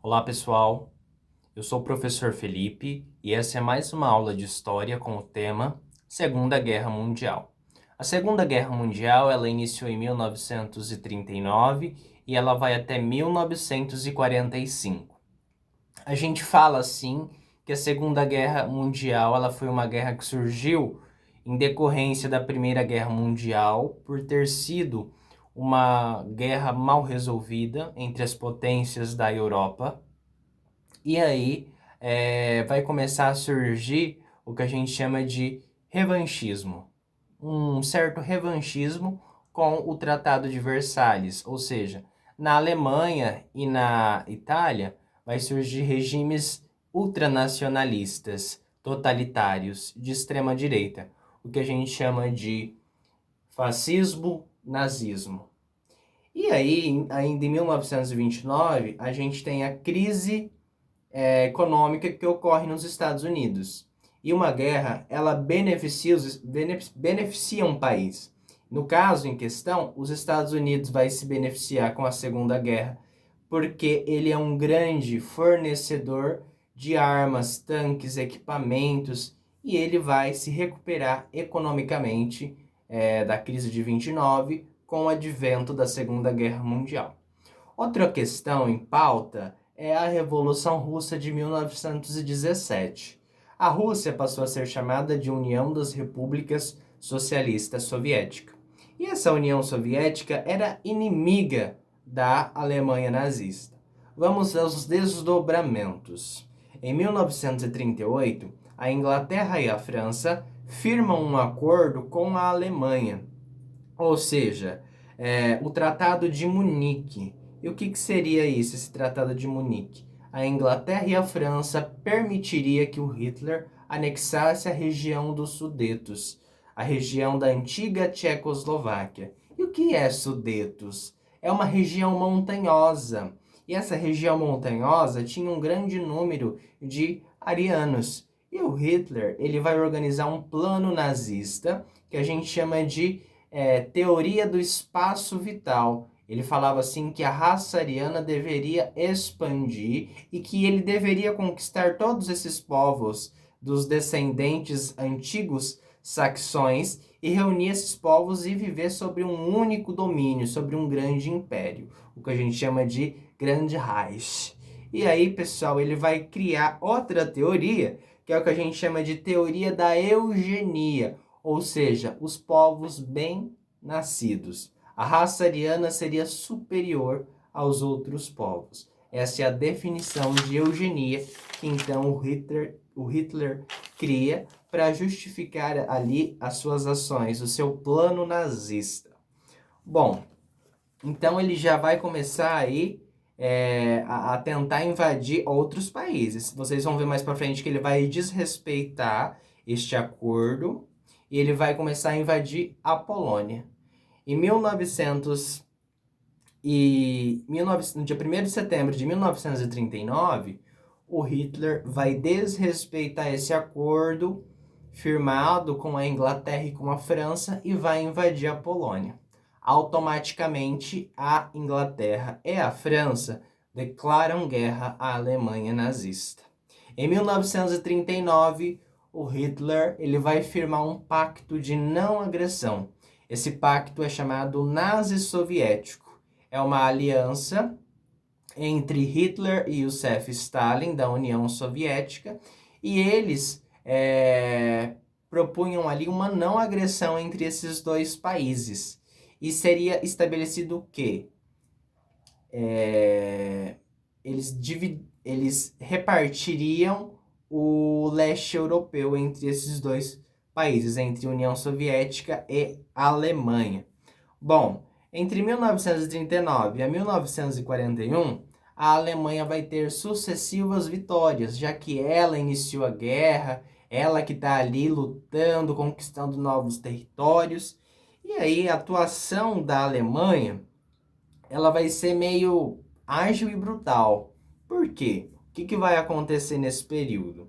Olá pessoal, eu sou o professor Felipe e essa é mais uma aula de história com o tema Segunda Guerra Mundial. A Segunda Guerra Mundial ela iniciou em 1939 e ela vai até 1945. A gente fala assim que a Segunda Guerra Mundial ela foi uma guerra que surgiu em decorrência da Primeira Guerra Mundial por ter sido uma guerra mal resolvida entre as potências da Europa. E aí vai começar a surgir o que a gente chama de revanchismo. Um certo revanchismo com o Tratado de Versalhes, ou seja, na Alemanha e na Itália vai surgir regimes ultranacionalistas, totalitários, de extrema direita, o que a gente chama de fascismo, nazismo. E aí, ainda em 1929, a gente tem a crise econômica que ocorre nos Estados Unidos. E uma guerra, ela beneficia um país. No caso em questão, os Estados Unidos vai se beneficiar com a Segunda Guerra, porque ele é um grande fornecedor de armas, tanques, equipamentos, e ele vai se recuperar economicamente da crise de 29 com o advento da Segunda Guerra Mundial. Outra questão em pauta é a Revolução Russa de 1917. A Rússia passou a ser chamada de União das Repúblicas Socialistas Soviética. E essa União Soviética era inimiga da Alemanha nazista. Vamos aos desdobramentos. Em 1938, a Inglaterra e a França firmam um acordo com a Alemanha, ou seja, o Tratado de Munique. E o que seria isso, esse Tratado de Munique? A Inglaterra e a França permitiria que o Hitler anexasse a região dos Sudetos, a região da antiga Tchecoslováquia. E o que é Sudetos? É uma região montanhosa. E essa região montanhosa tinha um grande número de arianos. E o Hitler ele vai organizar um plano nazista que a gente chama de teoria do espaço vital. Ele falava assim que a raça ariana deveria expandir e que ele deveria conquistar todos esses povos dos descendentes antigos saxões e reunir esses povos e viver sobre um único domínio, sobre um grande império, o que a gente chama de Grande Reich. E aí, pessoal, ele vai criar outra teoria, que é o que a gente chama de teoria da eugenia, ou seja, os povos bem-nascidos. A raça ariana seria superior aos outros povos. Essa é a definição de eugenia que então o Hitler cria para justificar ali as suas ações, o seu plano nazista. Bom, então ele já vai começar aí a tentar invadir outros países. Vocês vão ver mais para frente que ele vai desrespeitar este acordo e ele vai começar a invadir a Polônia. Em 1900 no dia 1º de setembro de 1939, o Hitler vai desrespeitar esse acordo firmado com a Inglaterra e com a França e vai invadir a Polônia. Automaticamente, a Inglaterra e a França declaram guerra à Alemanha nazista. Em 1939, o Hitler ele vai firmar um pacto de não agressão. Esse pacto é chamado Nazi-Soviético. É uma aliança entre Hitler e Joseph Stalin, da União Soviética, e eles propunham ali uma não agressão entre esses dois países. E seria estabelecido o quê? Eles repartiriam o leste europeu entre esses dois países, entre a União Soviética e a Alemanha. Bom, entre 1939 a 1941, a Alemanha vai ter sucessivas vitórias, já que ela iniciou a guerra, ela que está ali lutando, conquistando novos territórios. E aí a atuação da Alemanha, ela vai ser meio ágil e brutal. Por quê? O que vai acontecer nesse período?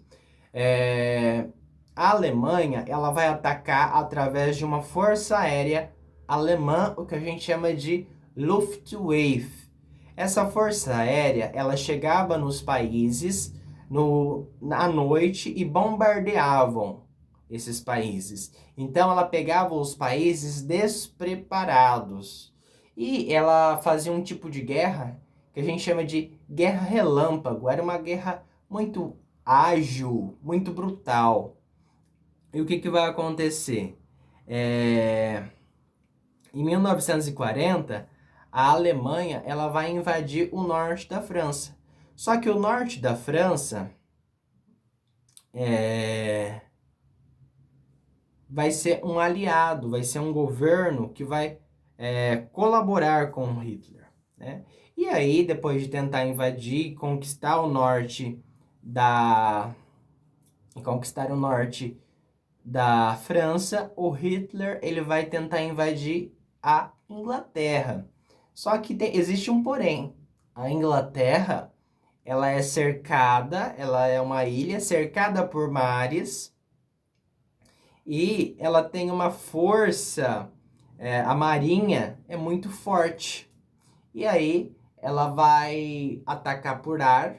A Alemanha ela vai atacar através de uma força aérea alemã, o que a gente chama de Luftwaffe. Essa força aérea, ela chegava nos países à noite e bombardeavam esses países. Então ela pegava os países despreparados e ela fazia um tipo de guerra que a gente chama de guerra relâmpago. Era uma guerra muito ágil, muito brutal. E o que vai acontecer? Em 1940, a Alemanha ela vai invadir o norte da França. Só que o norte da França vai ser um aliado, vai ser um governo que vai colaborar com Hitler, né? E aí, depois de tentar invadir e conquistar o norte da França, o Hitler ele vai tentar invadir a Inglaterra. Só que existe um porém. A Inglaterra, ela é cercada, ela é uma ilha cercada por mares e ela tem uma força, a marinha é muito forte. E aí ela vai atacar por ar,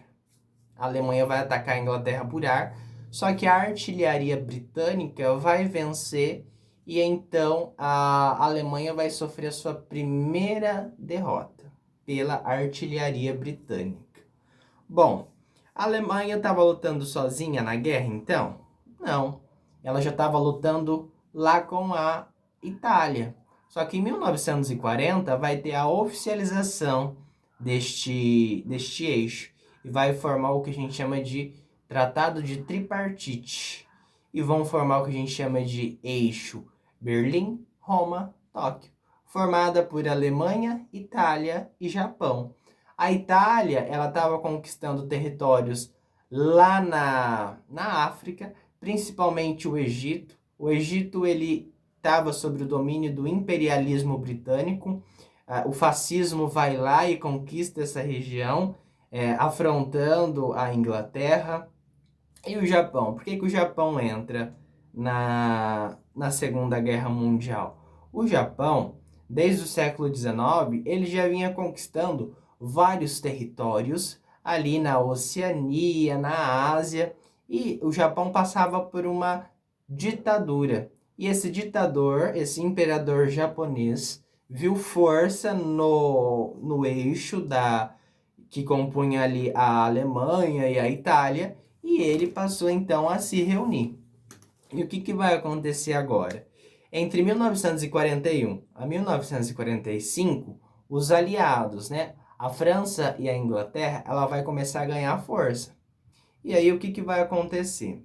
a Alemanha vai atacar a Inglaterra por ar, só que a artilharia britânica vai vencer e então a Alemanha vai sofrer a sua primeira derrota pela artilharia britânica. Bom, a Alemanha estava lutando sozinha na guerra então? Não, ela já estava lutando lá com a Itália. Só que em 1940 vai ter a oficialização deste eixo e vai formar o que a gente chama de Tratado de Tripartite. E vão formar o que a gente chama de eixo Berlim, Roma, Tóquio, formada por Alemanha, Itália e Japão. A Itália, ela estava conquistando territórios lá na África, principalmente o Egito. O Egito, ele estava sob o domínio do imperialismo britânico. O fascismo vai lá e conquista essa região, afrontando a Inglaterra. E o Japão? Por que o Japão entra na Segunda Guerra Mundial? O Japão, desde o século XIX, ele já vinha conquistando vários territórios ali na Oceania, na Ásia, e o Japão passava por uma ditadura. E esse ditador, esse imperador japonês, viu força no eixo que compunha ali a Alemanha e a Itália, e ele passou então a se reunir. E o que vai acontecer agora? Entre 1941 a 1945, os aliados, né, a França e a Inglaterra, ela vai começar a ganhar força. E aí o que vai acontecer?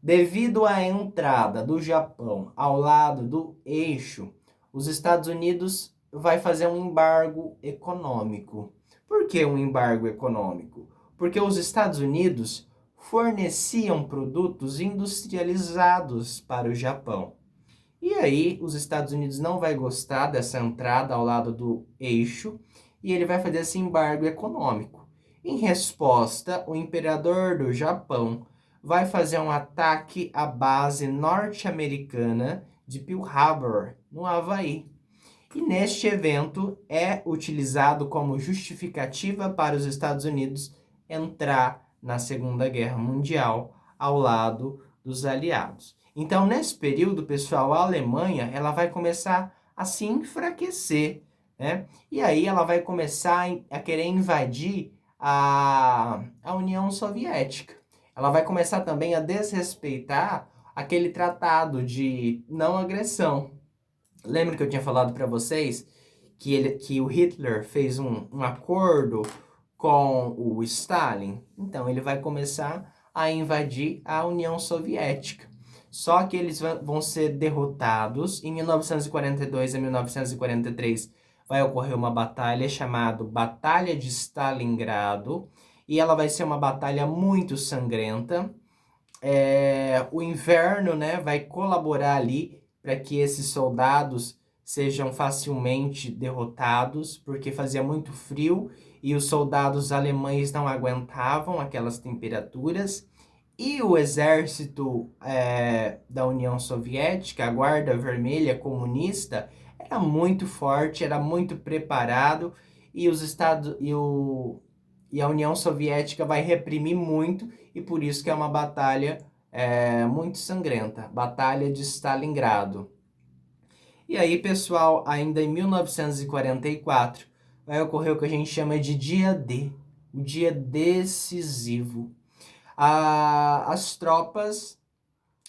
Devido à entrada do Japão ao lado do eixo, os Estados Unidos vai fazer um embargo econômico. Por que um embargo econômico? Porque os Estados Unidos forneciam produtos industrializados para o Japão. E aí os Estados Unidos não vai gostar dessa entrada ao lado do eixo e ele vai fazer esse embargo econômico. Em resposta, o imperador do Japão vai fazer um ataque à base norte-americana de Pearl Harbor, no Havaí. E neste evento é utilizado como justificativa para os Estados Unidos entrar na Segunda Guerra Mundial ao lado dos aliados. Então, nesse período, pessoal, a Alemanha ela vai começar a se enfraquecer, né? E aí ela vai começar a querer invadir a União Soviética. Ela vai começar também a desrespeitar aquele tratado de não agressão. Lembra que eu tinha falado para vocês que o Hitler fez um acordo com o Stalin? Então, ele vai começar a invadir a União Soviética. Só que eles vão ser derrotados. Em 1942 a 1943 vai ocorrer uma batalha chamada Batalha de Stalingrado. E ela vai ser uma batalha muito sangrenta. O inverno, né, vai colaborar ali para que esses soldados sejam facilmente derrotados, porque fazia muito frio e os soldados alemães não aguentavam aquelas temperaturas. E o exército da União Soviética, a Guarda Vermelha Comunista, era muito forte, era muito preparado e e a União Soviética vai reprimir muito, e por isso que é uma batalha muito sangrenta, Batalha de Stalingrado. E aí, pessoal, ainda em 1944, vai ocorrer o que a gente chama de Dia D, o dia decisivo. As tropas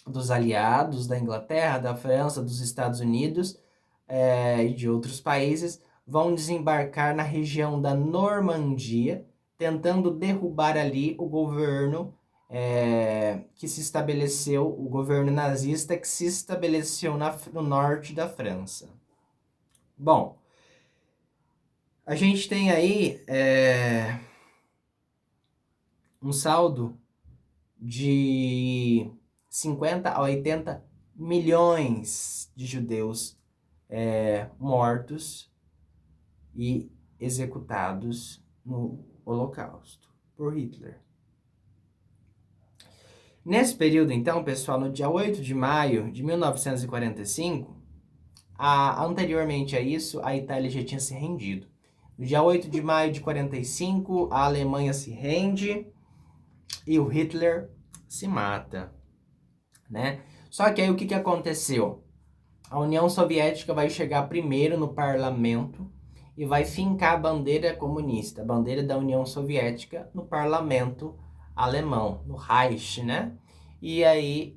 dos aliados da Inglaterra, da França, dos Estados Unidos e de outros países vão desembarcar na região da Normandia, tentando derrubar ali o governo que se estabeleceu, o governo nazista que se estabeleceu no norte da França. Bom, a gente tem aí um saldo de 50 a 80 milhões de judeus mortos e executados no Holocausto por Hitler. Nesse período, então, pessoal, no dia 8 de maio de 1945, anteriormente a isso, a Itália já tinha se rendido. No dia 8 de maio de 45, a Alemanha se rende e o Hitler se mata, né? Só que aí o que aconteceu? A União Soviética vai chegar primeiro no parlamento e vai fincar a bandeira comunista, a bandeira da União Soviética, no parlamento alemão, no Reich, né? E aí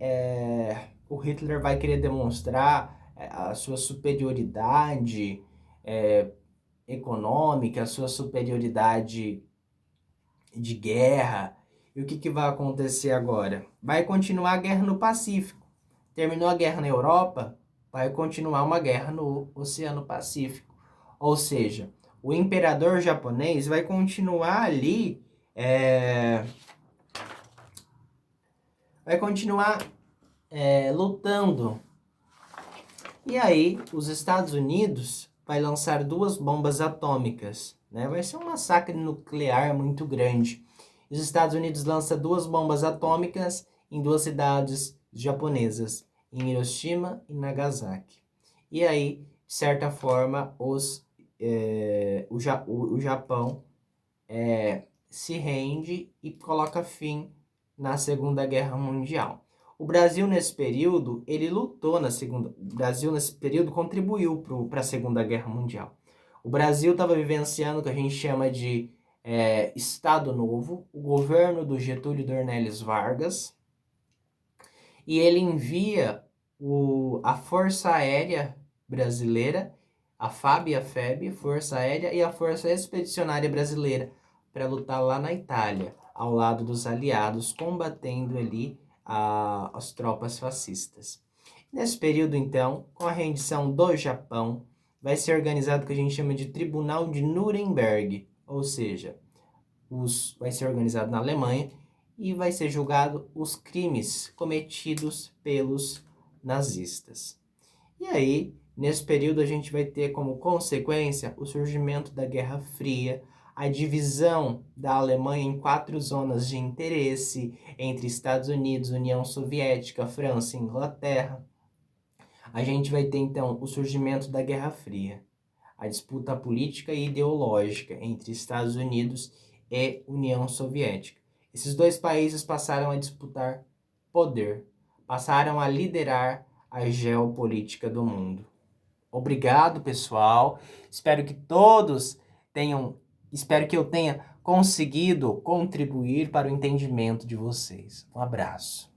o Hitler vai querer demonstrar a sua superioridade econômica, a sua superioridade de guerra. E o que vai acontecer agora? Vai continuar a guerra no Pacífico. Terminou a guerra na Europa, vai continuar uma guerra no Oceano Pacífico. Ou seja, o imperador japonês vai continuar ali, lutando. E aí, os Estados Unidos vai lançar 2 bombas atômicas, né? Vai ser um massacre nuclear muito grande. Os Estados Unidos lançam 2 bombas atômicas em 2 cidades japonesas, em Hiroshima e Nagasaki. E aí, de certa forma, o Japão se rende e coloca fim na Segunda Guerra Mundial. O Brasil, nesse período, ele lutou na Segunda... O Brasil, nesse período, contribuiu para a Segunda Guerra Mundial. O Brasil estava vivenciando o que a gente chama de Estado Novo, o governo do Getúlio Dornelles Vargas, e ele envia a Força Aérea Brasileira, a FAB e a FEB, Força Aérea, e a Força Expedicionária Brasileira, para lutar lá na Itália, ao lado dos aliados, combatendo ali as tropas fascistas. Nesse período, então, com a rendição do Japão, vai ser organizado o que a gente chama de Tribunal de Nuremberg, ou seja, vai ser organizado na Alemanha e vai ser julgado os crimes cometidos pelos nazistas. E aí, nesse período, a gente vai ter como consequência o surgimento da Guerra Fria, a divisão da Alemanha em 4 zonas de interesse entre Estados Unidos, União Soviética, França e Inglaterra. A gente vai ter, então, o surgimento da Guerra Fria, a disputa política e ideológica entre Estados Unidos e União Soviética. Esses 2 países passaram a disputar poder, passaram a liderar a geopolítica do mundo. Obrigado, pessoal. Espero que eu tenha conseguido contribuir para o entendimento de vocês. Um abraço.